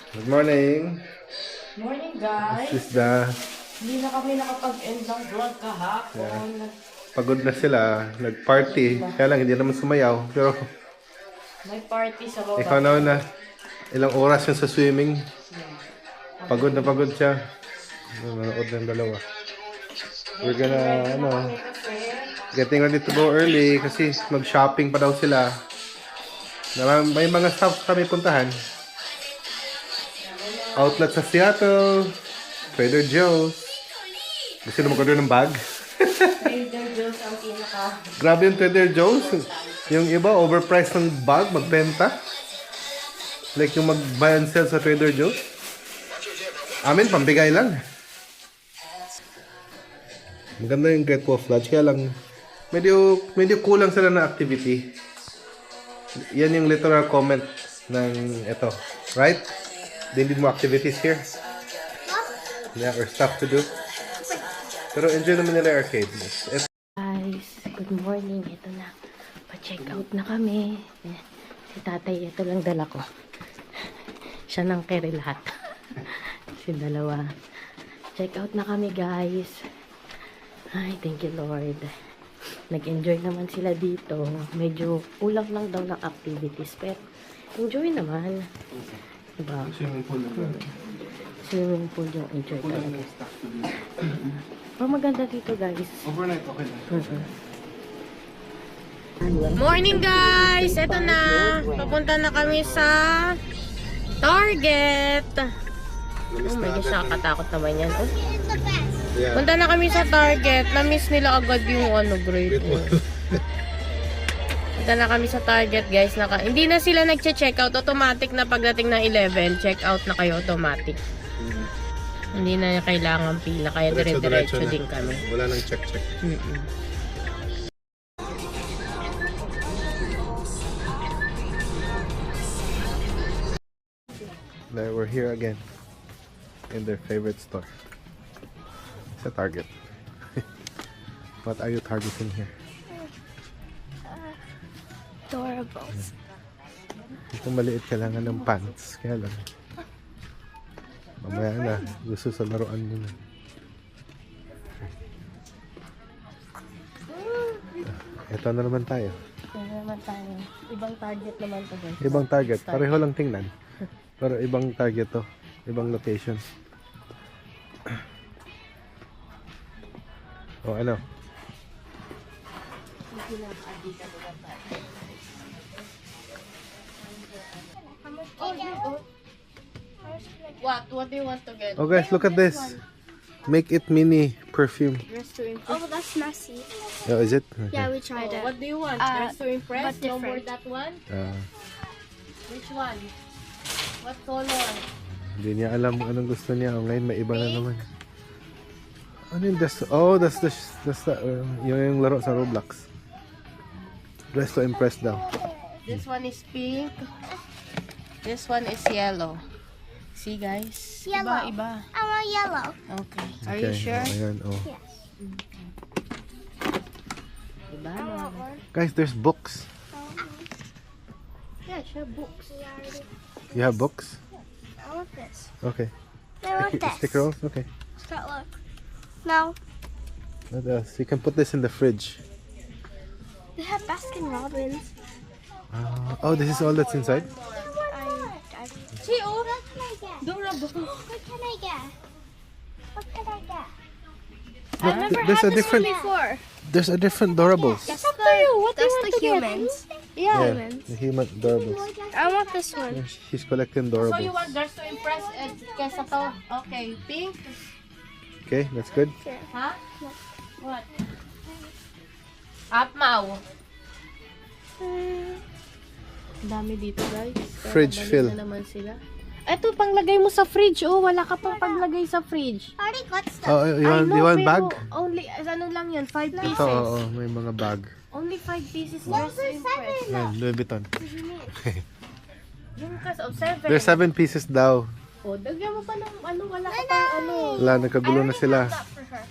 Good morning. Morning, guys. This is the... Hindi na kami nakapag-end ng vlog kahapon. Pagod na sila. Nag-party. Kaya lang, hindi naman sumayaw. Pero May party sa baba. ikaw na. Ilang oras yun sa swimming. Pagod na pagod siya. Nanonood ng dalawa. We're gonna, getting ready to go early kasi mag-shopping pa daw sila. May mga stops kami puntahan. Outlet sa Seattle. Trader Joe's. Gusto naman ko doon ng bag. Trader Joe's ang pinaka. Grabe yung Trader Joe's. Yung iba, overpriced ng bag, magbenta. Like yung mag-buy and sell sa Trader Joe's. Amin, pambigay lang. Maganda yung Great Wolf Lodge, kaya lang medyo kulang sila na activity. Yan yung literal comment ng ito. Right? They need more activities here. Yeah, or stuff to do. Pero enjoy naman nila arcade. Guys, good morning. Ito na. Pa-check out na kami. Si tatay, ito lang dala ko. Siya nang carry lahat. Si dalawa. Check out na kami, guys. Ay, thank you, Lord. Nag-enjoy naman sila dito. Medyo kulang lang daw ng activities. Pero enjoy naman. Diba? Swimming pool naman. Swimming pool yung enjoy talaga. Oh, maganda dito, guys. Overnight, okay lang. Morning, guys! Ito na. Papunta na kami sa Target. Oh my gosh, nakakatakot naman yan. Oh. Yeah. Punta na kami sa Target. Na-miss nila agad yung Great Wall. Punta na kami sa Target, guys. Hindi na sila nagche-checkout. Automatic na pagdating ng 11. Checkout na kayo automatic. Hindi na kailangan pila. Kaya dire-diretso din kami. Wala nang check. There, we're here again in their favorite store. It's a Target. What are you targeting here? Adorables. Itong maliit kailangan ng pants. Kaya lang. Mamaya na. Gusto sa laruan nyo na. Ito na naman tayo. Ito naman tayo. Ibang Target naman to, guys. Ibang Target. Pareho lang tingnan. Pero ibang Target to. Ibang location. O ano? What do you want to get? Oh guys, look at this. Make it mini perfume. Oh, that's messy. Oh, is it? Yeah, we tried it. What do you want? Dress to impress? but No more different. that one? Which one? What color? Hindi niya alam anong gusto niya. Oh, ngayon may iba na naman. Ano yung dress? Oh, that's the yung laro sa Roblox. Dress to impress daw. This one is pink. This one is yellow. See, guys? Yellow. Iba. I want yellow. Okay. Are you sure? Oh, ayan, oh. Yes. Iba I na. want one. Guys, there's books. Yeah, sure, books. You have books? I want this. Okay. I want this. Sticker rolls? Okay. Start look. No. What else? You can put this in the fridge. They have Baskin Robbins. Oh, this is all that's inside? See, oh, what can I get? What can I get? What can I get? Look, there's a different. before. There's a different Doorables. That's up to you. What do you want to humans. Yeah, the human Doorables. I want this one. Yeah, she's collecting So you Doorables. want dress to impress and kesa to? Okay, pink? Okay, that's good. Ha? What? Apmaw. Ang dami dito, guys. Pero Fridge balik fill. na naman sila. Eto, panglagay mo sa fridge. Oh, wala ka pang paglagay sa fridge. I already got stuff. Oh, you want bag? Only, ano lang yan, 5 pieces. Ito, oo, may mga bag. Only 5 pieces No, dress to there's impress. seven. Yan, Louis Vuitton. Yung kas of 7. There's 7 pieces daw. Oh, dagyan mo pa ng ano, wala ka pang ano. Wala, nagkagulo na sila. For her.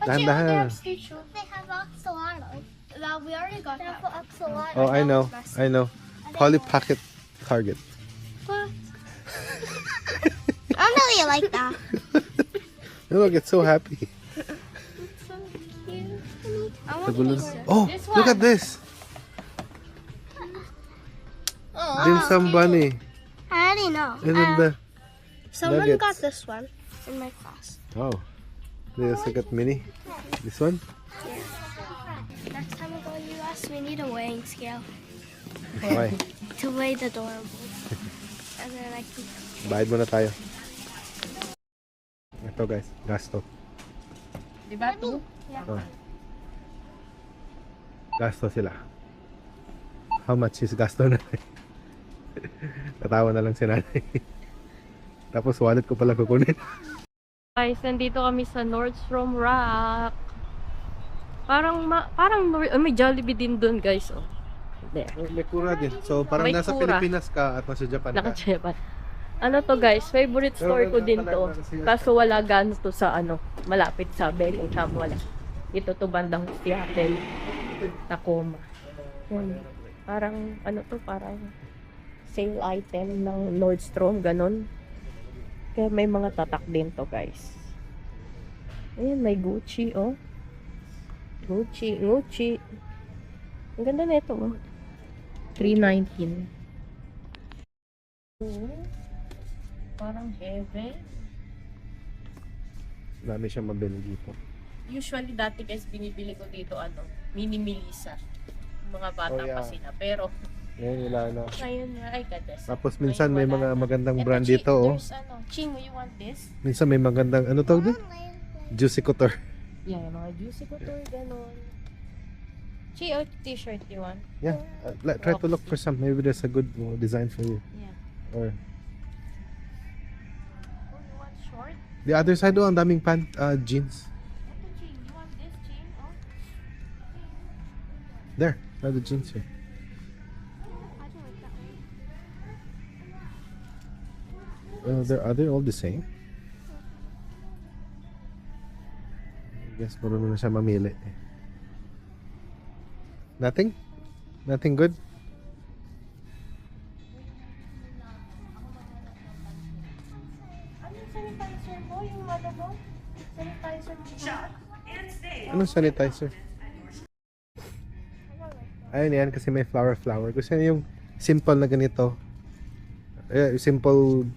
Dahan-dahan. Stitch. They have axolotl. We already got that. Axolotl. Oh, I know. Polly Pocket Target. What? you like that? Look, it's so happy. So cute. I The want balloon. this. Oh, look at this. Dim sum bunny. I already know. And then the Someone nuggets. got this one in my class. oh, they also got mini. This one. Next time we go to US, we need a weighing scale Why? to weigh the adorables. And then I can. Bayad muna tayo. Ito guys, gasto. Di ba to? Oh. Gasto sila. How much is gasto na? Natawa na lang si nanay. Tapos wallet ko pala kukunin. Guys, nandito kami sa Nordstrom Rack. Parang may Jollibee din doon, guys. Oh. There. May kura din. So parang May nasa kura. Pilipinas ka at nasa Japan ka. Naka-Japan. Ano to, guys? Favorite store ko din to. Kaso wala gano to sa malapit sa Bellingham. Wala. Dito to bandang Seattle. Tacoma. Yan. Parang parang sale item ng Nordstrom, ganon. Kaya may mga tatak din to, guys. Ayan, may Gucci, oh. Gucci. Ang ganda na ito, oh. $319. Parang heavy. Dami siyang mabili dito. Usually, dati guys, binibili ko dito, mini Melissa. Mga bata Oh, yeah. pa sila. Pero, Ngayon wala na. ngayon, ay goodness. Tapos minsan may Ngayon, mga wala na. magandang Eto, brand Ching, dito, oh. There's Ching, you want this? Minsan may magandang, ano tawag doon? Juicy Couture. Yeah, yung mga juicy couture, ganon. Chi, oh, t-shirt you want? Yeah. Try to look for some. Maybe there's a good design for you. Yeah. Or Oh, you want short? the other side, oh, ang daming jeans. Ito, Ching, you want this, Ching? Oh. There. The jeans here. I don't like that one. Are they all the same? I guess marunong na siya mamili. Nothing? Nothing good? Ano yung sanitizer mo? Yung mo? Sanitizer mo? Anong sanitizer? Ayun yan, kasi may flower. Gusto niya yung simple na ganito. Simple,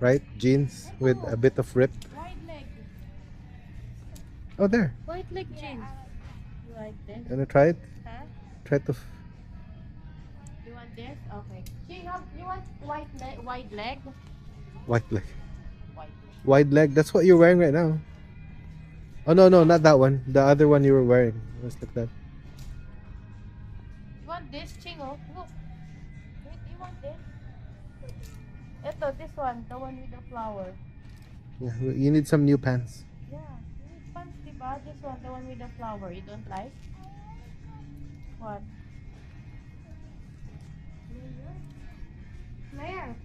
right? Jeans with a bit of rip. Wide leg. Oh, there. Wide leg jeans. You like this? You wanna try it? Huh? Try to... You want this? Okay. Ching, you want wide leg? White leg. Wide leg. Wide leg. That's what you're wearing right now. Oh, no, not that one. The other one you were wearing. Let's look at that. You want this, Ching? Oh, look. Wait, you want this? Ito, this one. The one with the flower. Yeah, you need some new pants. Yeah. You need pants, diba? This one, the one with the flower. You don't like? What? Flare.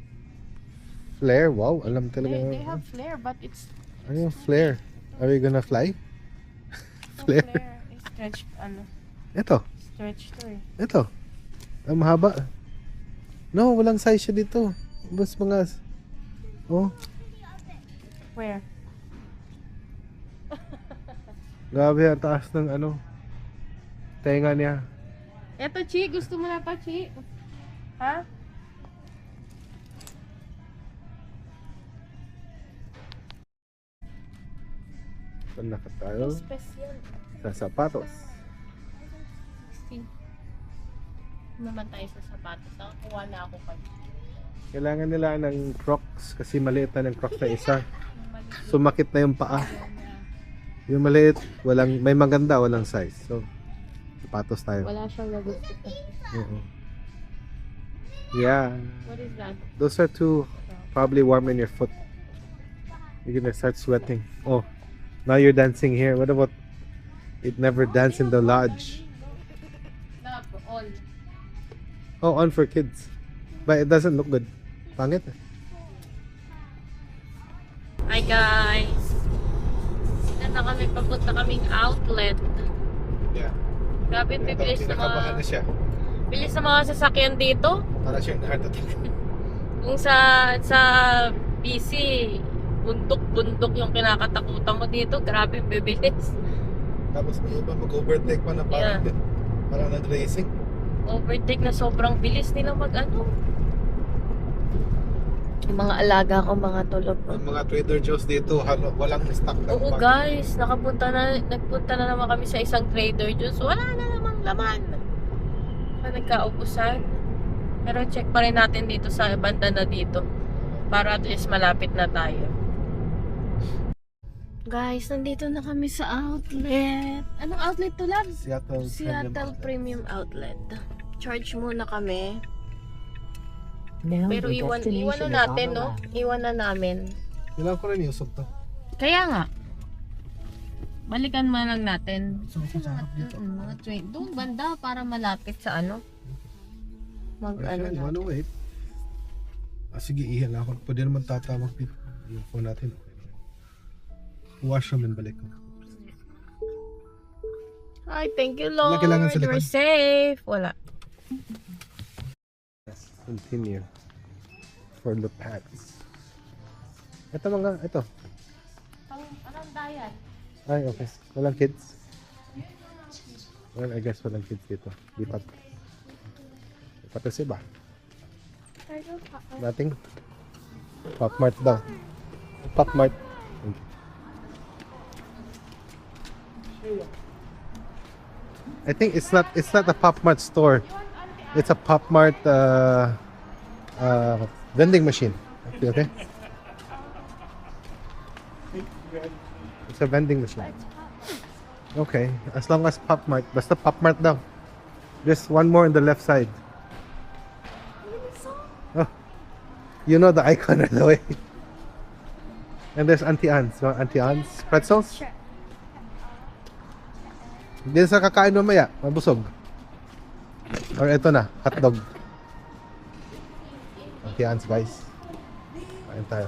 Flare? Wow, alam talaga. They have flare, but it's Ano yung flare? Are we gonna fly? no Flare. flare. It's stretch, Ito. stretch to eh. Ito. Ang mahaba. No, walang size siya dito. Bas mga... Oh, Where? grabe ang taas ng tenga niya. Eto, Chi. Gusto mo na pa, Chi? Ha? Saan na tayo? Special. Sa sapatos. 16. Naman tayo sa sapatos. Nakakuha na ako pa. Kailangan nila ng Crocs kasi maliit na ng Crocs na isa. Sumakit na yung paa. Yung maliit, may maganda, walang size. So, sapatos tayo. Wala siyang nagusto. Oo. Yeah. What is that? Those are too probably warm in your foot. You're gonna start sweating. Oh, now you're dancing here. What about it never dance in the lodge? Love, all. Oh, on for kids. But it doesn't look good. Pangit. Hi guys! Sila na kami, papunta kaming outlet. Yeah. Grabe, bibilis na mga... siya. Bilis na mga sasakyan dito. Para siyang heart attack. Kung sa busy. Bundok-bundok yung kinakatakutan mo dito. Grabe, bibilis. Tapos may iba mag-overtake pa na parang, parang nag-racing. Overtake na sobrang bilis nila mag-ano. Yung mga alaga ko, mga tulog. Ang mga Trader Joe's dito, walang stock na Oo guys, nagpunta na naman kami sa isang Trader Joe's. Wala na namang laman. Nagkaubusan. Pero check pa rin natin dito sa banda na dito. Para at least malapit na tayo. Guys, nandito na kami sa outlet. Anong outlet to, love? Seattle Premium Outlet. Charge muna kami. Pero iwan na natin, no? Iwan na namin. Kailangan ko rin iusog to. Kaya nga. Balikan mo lang natin. dito. Mga train. Doon banda para malapit sa ano. Mag-ano na. Ano, wait. Sige, iyan ako. Pwede naman tatawag dito. Yung phone natin. Wash naman balik ko. Ay, thank you, Lord. Kailangan sa likod. You're safe. Wala. Continue. For the packs. Ito mga, ito. Anong dayan? Ay, okay. Walang kids? Well, I guess walang kids dito. Lipat. Lipat kasi ba? Nothing? Pop Mart daw. Pop Mart. I think it's not a Pop Mart store. It's a Pop Mart vending machine. Okay? It's a vending machine. Okay, as long as Pop Mart. Basta Pop Mart daw. Just one more on the left side. Oh, you know the icon right away. And there's Auntie Anne's. You want Auntie Anne's pretzels? Hindi sa kakain mamaya. Mabusog. Or ito na, hotdog. Auntie Anne's, guys. Kain tayo.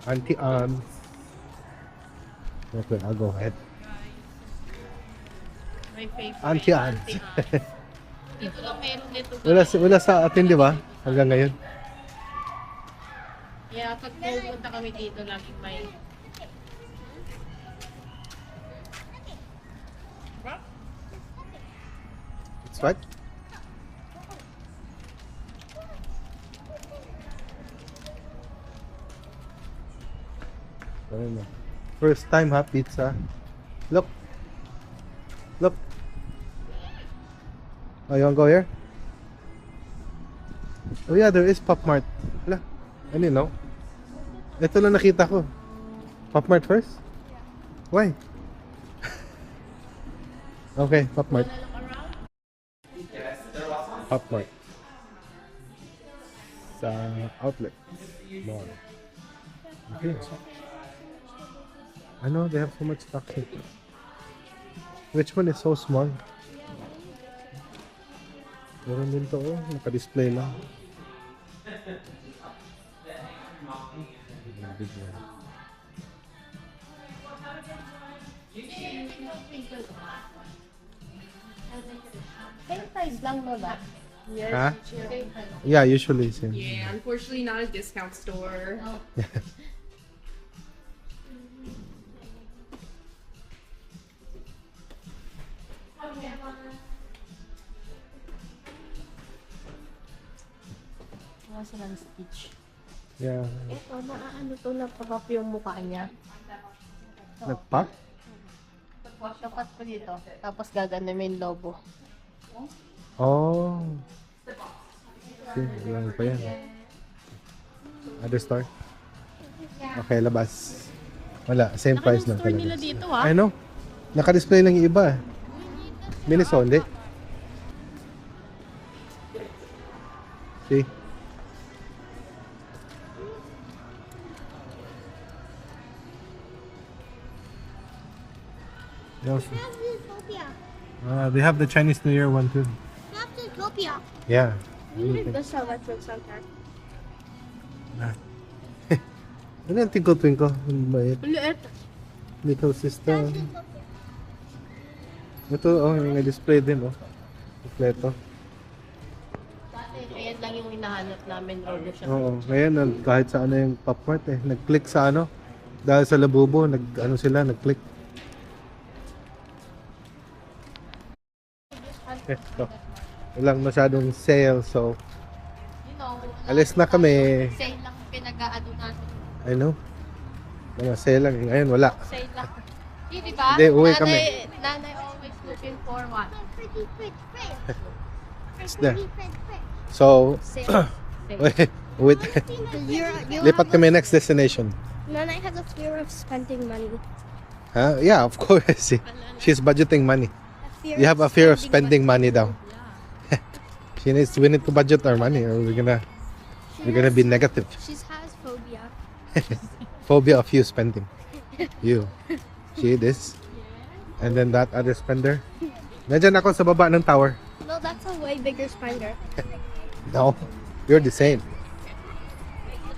Auntie Anne's. Okay, I'll go ahead. My favorite. Auntie Anne's. Dito lang meron nito. wala sa atin, di ba? Hanggang ngayon. Yeah, pag pupunta kami dito, laging may... It's what? First time ha, pizza. Look. Look. Oh, you wanna go here? Oh yeah, there is Pop Mart. Wala. I didn't know. Ito lang nakita ko. Pop Mart first? Why? Okay, Pop Mart. Pop Mart. Sa outlet. Mall. Okay. I know they have so much stock here. Which one is so small? Meron din to, oh. Naka-display lang. Big one. Same size lang, Lola. Huh? Yeah, usually same. Yeah, unfortunately not a discount store. Wala silang stitch. Yeah. Ito, ano to, napapap yung mukha niya. Nag-pop? Dapat ko dito. Tapos gagana mo yung lobo. Oh. See, lang pa yan. Other store? Okay, labas. Wala, same price lang Store talaga. nila dito, ah. I know. Naka-display lang yung iba. Miniso, hindi. See? They also- they have the Chinese New Year one too. Yeah. That's how much looks like her. Ano yung twinkle-twinkle? Mabait. Ulit. Little sister. Ito, oh, yung display din, oh. Kompleto. Ayan lang yung hinahanap namin, Rodo siya. Oo, ngayon kahit sa ano yung Pop-Mart nag-click sa ano. Dahil sa Labubo, nag-click. So, walang masyadong sale, so You know, alis na kami. sale lang pinag-aano natin. I know. Mga sale lang. Ngayon, wala. Sale lang. Di ba? Hindi, uwi kami. Nanay always looking for what? Pretty quick. It's there. So, wait. Lipat kami next destination. Nanay has a fear of spending money. Huh? Yeah, of course. She's budgeting money. You have a fear of spending money daw. We need to budget our money or we're gonna be negative. She has phobia. Phobia of you spending. You. See this? And then that other spender. Nandiyan ako sa baba ng tower. No, that's a way bigger spender. No, you're the same.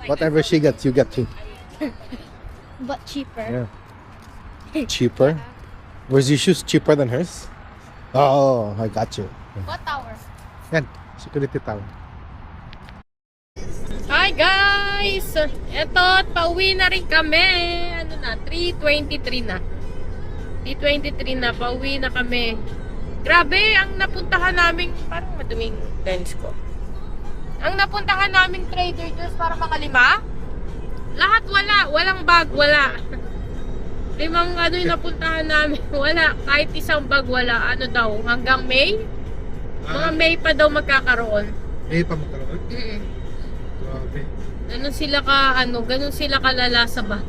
Whatever she gets, you get too. But cheaper. Yeah. Cheaper? Was your shoes cheaper than hers? Oh, I got you. What tower? Yan, security tower. Hi guys! Eto, pauwi na rin kami. Ano na, 3:23 na. 3:23 na, pauwi na kami. Grabe, ang napuntahan namin, parang maduming lens ko. Ang napuntahan naming Trader Joe's para makalima, lahat wala. Walang bag, wala. Limang ano yung napuntahan namin, wala. Kahit isang bag, wala. Ano daw, hanggang May? Mga May pa daw magkakaroon. Eh, pamakaroon? Grabe. Ganun sila kalala sa bag.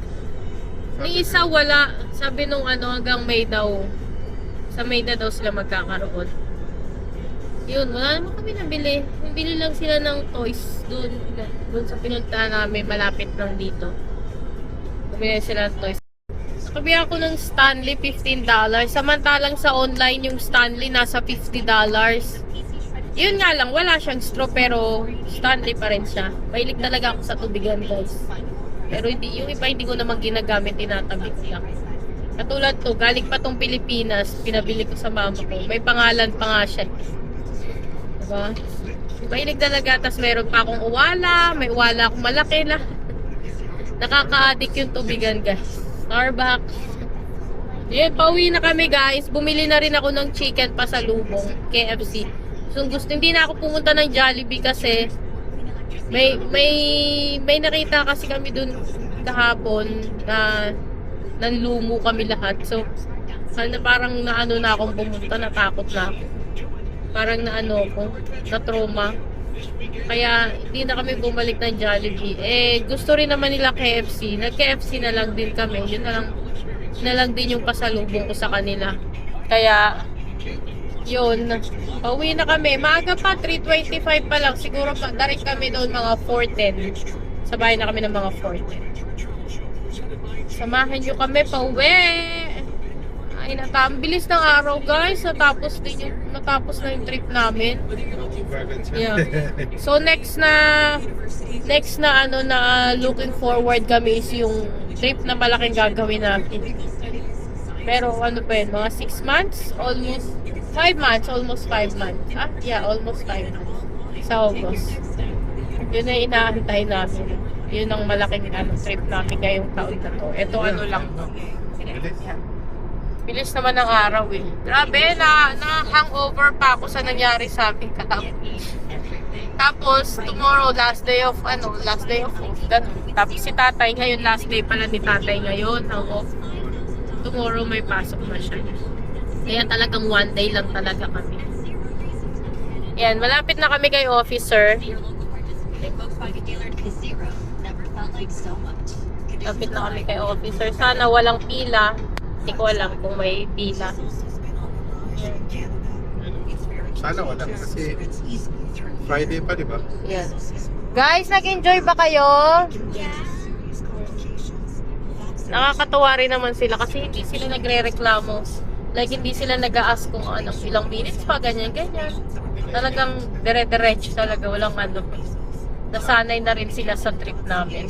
Ni isa wala, sabi nung hanggang May daw. Sa May na daw sila magkakaroon. Yun, wala naman kami nabili. Nabili lang sila ng toys doon sa pinuntahan namin, malapit lang dito. Bumili sila ng toys. Nakabi ako ng Stanley, $15. Samantalang sa online yung Stanley nasa $50. Yun nga lang, wala siyang straw pero Stanley pa rin siya. Mahilig talaga ako sa tubigan, guys. Pero yung iba hindi ko naman ginagamit, tinatabi ko lang. Katulad to, galing pa tong Pilipinas, pinabili ko sa mama ko. May pangalan pa nga siya. Diba? Mahilig talaga, tas meron pa akong uwala, may uwala akong malaki na. Nakaka-addict yung tubigan, guys. Starbucks. Yun, pauwi na kami, guys. Bumili na rin ako ng chicken pa sa Lubong, KFC. So, hindi na ako pumunta ng Jollibee kasi may nakita kasi kami dun kahapon na nanlumo kami lahat. So, parang naano na akong pumunta, natakot na ako. Parang naano ako, na-trauma. Kaya hindi na kami bumalik ng Jollibee. Eh, gusto rin naman nila KFC. Nag-KFC na lang din kami. Yun na lang din yung pasalubong ko sa kanila. Kaya, yun. Pauwi na kami. Maaga pa, 3:25 pa lang. Siguro direct kami doon mga 4:10. Sabay na kami ng mga 4:10. Samahan nyo kami pauwi. Ay, ang bilis ng araw, guys. Natapos na yung trip namin. Yeah. So next na looking forward kami is yung trip na malaking gagawin natin. Pero ano pa yun, mga 6 months? Almost 5 months. Almost 5 months. Ah, yeah, almost 5 months. Sa August. Yun na inaantay namin. Yun ang malaking trip namin ngayong taon na to. Ito lang to. Bilis naman ng araw eh. Grabe, na hangover pa ako sa nangyari sa amin kahapon. Tapos, tomorrow, last day of off. Tapos si tatay ngayon, last day pala ni tatay ngayon, ang off. Tomorrow may pasok na siya. Kaya talagang one day lang talaga kami. Yan, malapit na kami kay officer. Malapit na kami kay officer. Sana walang pila. Hindi ko alam kung may pila. Sana wala kasi Friday pa, di ba? Yes. Guys, nag-enjoy ba kayo? Nakakatuwa rin naman sila kasi hindi sila nagre-reklamo. Like, hindi sila nag-a-ask kung ilang minutes pa, ganyan-ganyan. Talagang dire-diretso talaga, walang Nasanay na rin sila sa trip namin.